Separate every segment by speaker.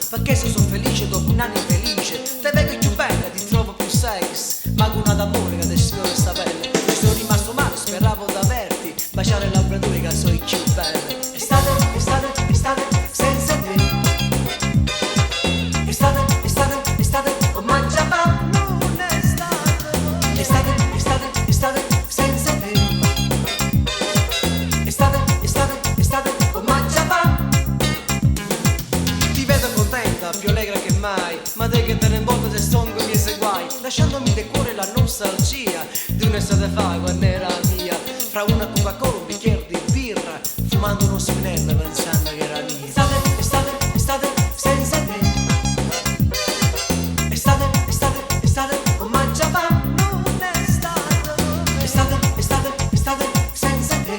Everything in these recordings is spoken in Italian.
Speaker 1: perché se sono felice dopo un anno infelice. Te vedo più bella, ti trovo più sexy, ma con una d'amore che ti sfiora sta pelle. Mi sono rimasto male, speravo d'averti, baciare le labbra tue che sono i più belle. Estate, estate, estate, senza te. Estate, estate, estate, oh mangia pa, non è estate. Estate, estate, estate, senza te. Estate, estate, estate, oh mangia pa. Ti vedo contenta, più allegra che mai, ma te che te ne importa se sono con i miei seguai, lasciandomi nel cuore la nostalgia di un'estate fa quando era mia, fra una Coca-Cola, un bicchiere di birra, fumando uno spinello pensando che era mia. Estate, estate, estate, senza te. Estate, estate, estate, oh mangia pa, non è estate. Estate, estate, estate, senza te.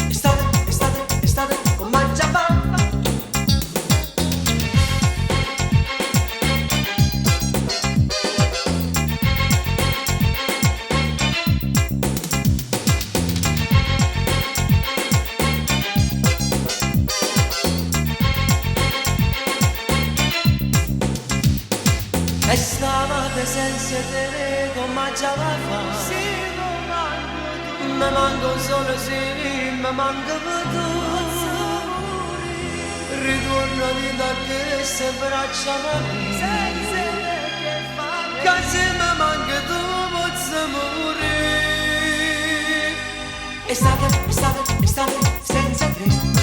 Speaker 1: Estate, estate, estate, oh mangia pa. E stavate senza te come mangiava fa. Sì, mi manco solo sì, mi manca tu. Ritornami da che se braccia mani. Senza te che fare. Che se mi manca tu posso morire. Estate, estate, estate senza te.